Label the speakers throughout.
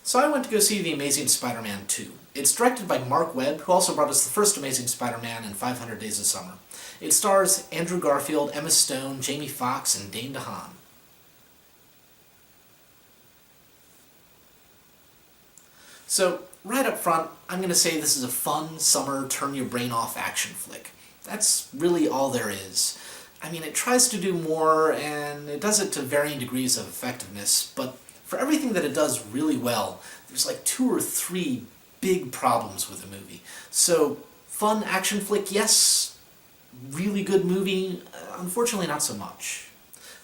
Speaker 1: So I went to go see The Amazing Spider-Man 2. It's directed by Marc Webb, who also brought us the first Amazing Spider-Man in 500 Days of Summer. It stars Andrew Garfield, Emma Stone, Jamie Foxx, and Dane DeHaan. So, right up front, I'm going to say this is a fun, summer, turn-your-brain-off action flick. That's really all there is. I mean, it tries to do more, and it does it to varying degrees of effectiveness, but for everything that it does really well, there's like 2 or 3 big problems with the movie. So, fun action flick, yes. Really good movie, unfortunately not so much.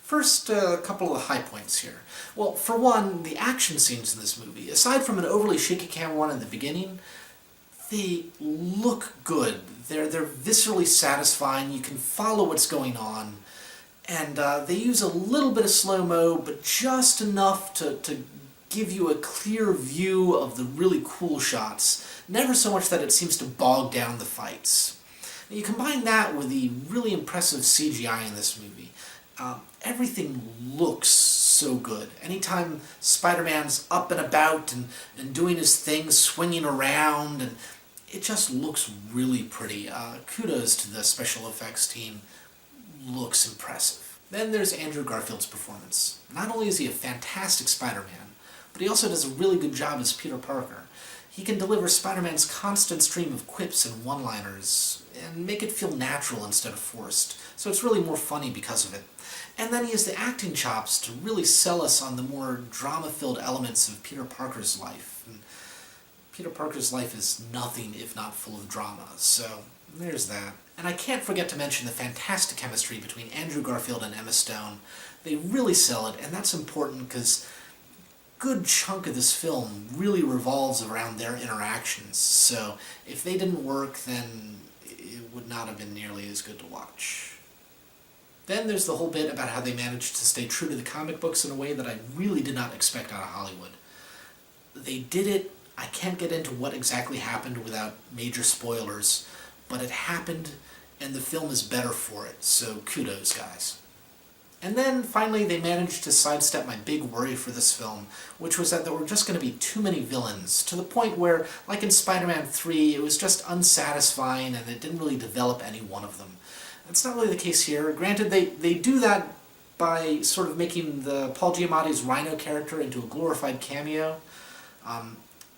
Speaker 1: First, a couple of the high points here. Well, for one, the action scenes in this movie, aside from an overly shaky camera one in the beginning, they look good. They're viscerally satisfying, you can follow what's going on, and they use a little bit of slow-mo, but just enough to give you a clear view of the really cool shots, never so much that it seems to bog down the fights. And you combine that with the really impressive CGI in this movie. Everything looks so good. Anytime Spider-Man's up and about and doing his thing, swinging around, and it just looks really pretty. Kudos to the special effects team. Looks impressive. Then there's Andrew Garfield's performance. Not only is he a fantastic Spider-Man, but he also does a really good job as Peter Parker. He can deliver Spider-Man's constant stream of quips and one-liners, and make it feel natural instead of forced, so it's really more funny because of it. And then he has the acting chops to really sell us on the more drama-filled elements of Peter Parker's life. And Peter Parker's life is nothing if not full of drama, so there's that. And I can't forget to mention the fantastic chemistry between Andrew Garfield and Emma Stone. They really sell it, and that's important because a good chunk of this film really revolves around their interactions, so if they didn't work, then it would not have been nearly as good to watch. Then there's the whole bit about how they managed to stay true to the comic books in a way that I really did not expect out of Hollywood. They did it. I can't get into what exactly happened without major spoilers, but it happened, and the film is better for it, so kudos, guys. And then, finally, they managed to sidestep my big worry for this film, which was that there were just going to be too many villains, to the point where, like in Spider-Man 3, it was just unsatisfying and it didn't really develop any one of them. That's not really the case here. Granted, they do that by sort of making the Paul Giamatti's Rhino character into a glorified cameo.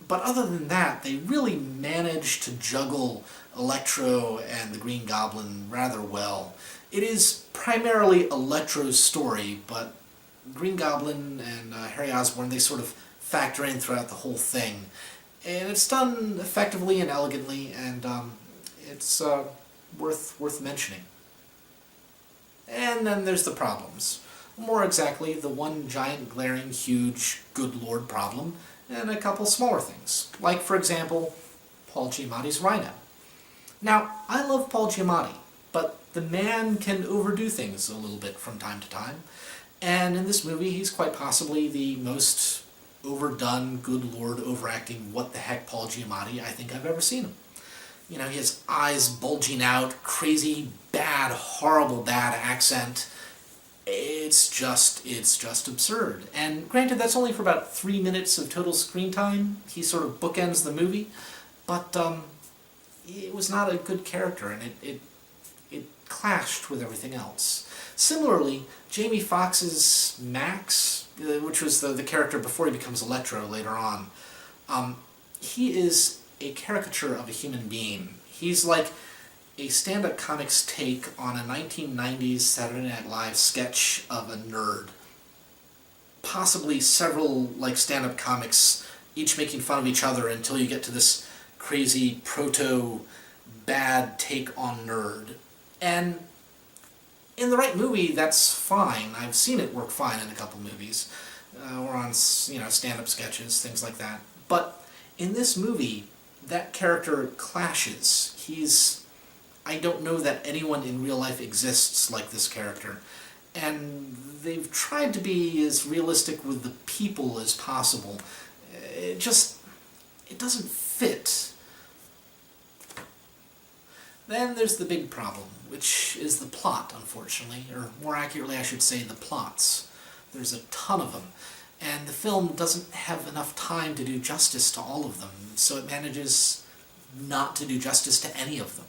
Speaker 1: But other than that, they really managed to juggle Electro and the Green Goblin rather well. It is primarily Electro's story, but Green Goblin and Harry Osborn, they sort of factor in throughout the whole thing. And it's done effectively and elegantly, and it's worth mentioning. And then there's the problems. More exactly, the one giant, glaring, huge, good lord problem, and a couple smaller things. Like, for example, Paul Giamatti's Rhino. Now, I love Paul Giamatti, but the man can overdo things a little bit from time to time, and in this movie he's quite possibly the most overdone, good lord, overacting, what-the-heck Paul Giamatti I think I've ever seen him. You know, he has eyes bulging out, crazy, bad, horrible, bad accent. It's just absurd. And granted, that's only for about 3 minutes of total screen time. He sort of bookends the movie, but it was not a good character, and it clashed with everything else. Similarly, Jamie Foxx's Max, which was the character before he becomes Electro later on, he is a caricature of a human being. He's like a stand-up comic's take on a 1990s Saturday Night Live sketch of a nerd. Possibly several like stand-up comics, each making fun of each other until you get to this crazy proto-bad take on nerd. And in the right movie, that's fine. I've seen it work fine in a couple movies, or on stand-up sketches, things like that. But in this movie, that character clashes. I don't know that anyone in real life exists like this character. And they've tried to be as realistic with the people as possible. It doesn't fit. Then there's the big problem, which is the plot, unfortunately, or more accurately I should say the plots. There's a ton of them, and the film doesn't have enough time to do justice to all of them, so it manages not to do justice to any of them.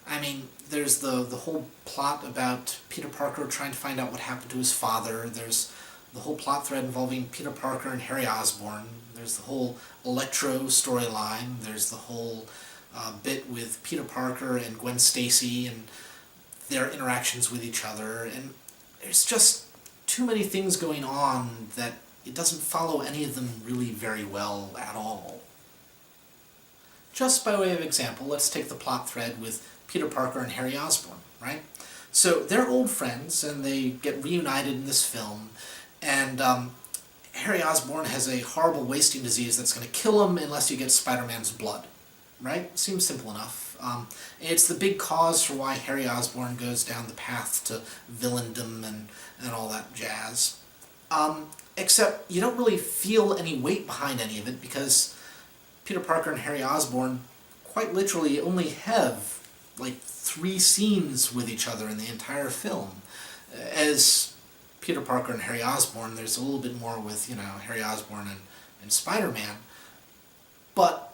Speaker 1: I mean, there's the whole plot about Peter Parker trying to find out what happened to his father. There's the whole plot thread involving Peter Parker and Harry Osborn. There's the whole Electro storyline. There's the whole bit with Peter Parker and Gwen Stacy and their interactions with each other. And there's just too many things going on that it doesn't follow any of them really very well at all. Just by way of example, let's take the plot thread with Peter Parker and Harry Osborn, right? So they're old friends, and they get reunited in this film, and Harry Osborn has a horrible wasting disease that's going to kill him unless he gets Spider-Man's blood, right? Seems simple enough. It's the big cause for why Harry Osborn goes down the path to villaindom and all that jazz. Except you don't really feel any weight behind any of it, because Peter Parker and Harry Osborn quite literally only have like 3 scenes with each other in the entire film. As Peter Parker and Harry Osborn, there's a little bit more with, Harry Osborn and Spider-Man, but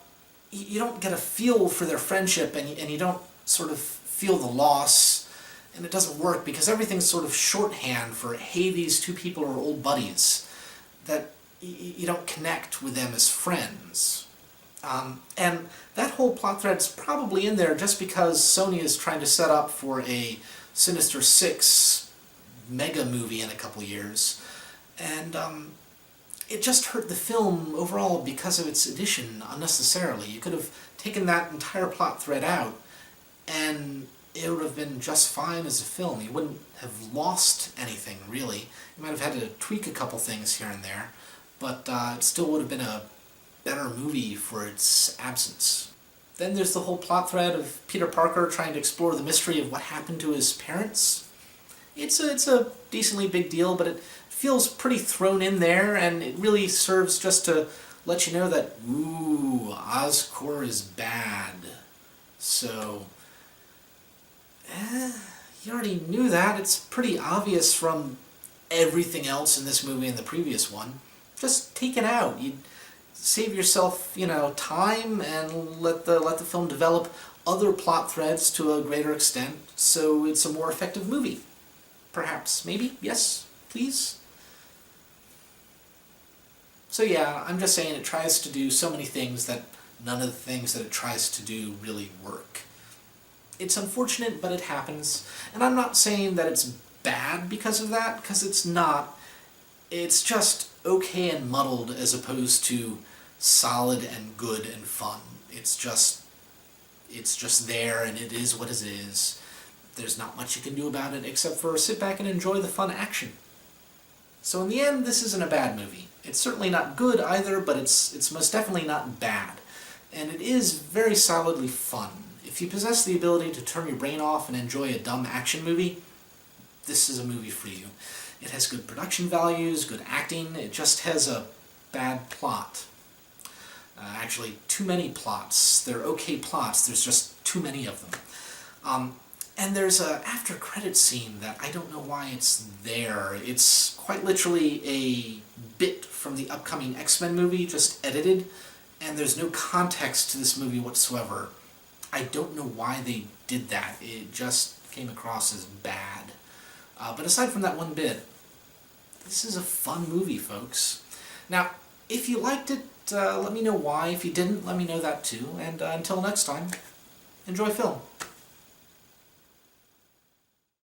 Speaker 1: you don't get a feel for their friendship, and you don't sort of feel the loss, and it doesn't work because everything's sort of shorthand for, hey, these 2 people are old buddies, that you don't connect with them as friends. And that whole plot thread's probably in there just because Sony is trying to set up for a Sinister Six mega movie in a couple years, and it just hurt the film overall because of its addition unnecessarily. You could have taken that entire plot thread out, and it would have been just fine as a film. You wouldn't have lost anything, really. You might have had to tweak a couple things here and there, but it still would have been a better movie for its absence. Then there's the whole plot thread of Peter Parker trying to explore the mystery of what happened to his parents. It's a decently big deal, but it feels pretty thrown in there, and it really serves just to let you know that, ooh, Oscorp is bad. So, you already knew that. It's pretty obvious from everything else in this movie and the previous one. Just take it out. You'd save yourself, time, and let the film develop other plot threads to a greater extent, so it's a more effective movie. Perhaps, maybe, yes, please. So yeah, I'm just saying it tries to do so many things that none of the things that it tries to do really work. It's unfortunate, but it happens, and I'm not saying that it's bad because of that, because it's not. It's just okay and muddled as opposed to solid and good and fun. It's just there, and it is what it is. There's not much you can do about it except for sit back and enjoy the fun action. So in the end, this isn't a bad movie. It's certainly not good either, but it's most definitely not bad. And it is very solidly fun. If you possess the ability to turn your brain off and enjoy a dumb action movie, this is a movie for you. It has good production values, good acting, it just has a bad plot. Actually, too many plots. They're okay plots, there's just too many of them. And there's a after-credits scene that I don't know why it's there. It's quite literally a bit from the upcoming X-Men movie, just edited, and there's no context to this movie whatsoever. I don't know why they did that. It just came across as bad. But aside from that one bit, this is a fun movie, folks. Now, if you liked it, let me know why. If you didn't, let me know that too. And until next time, enjoy film.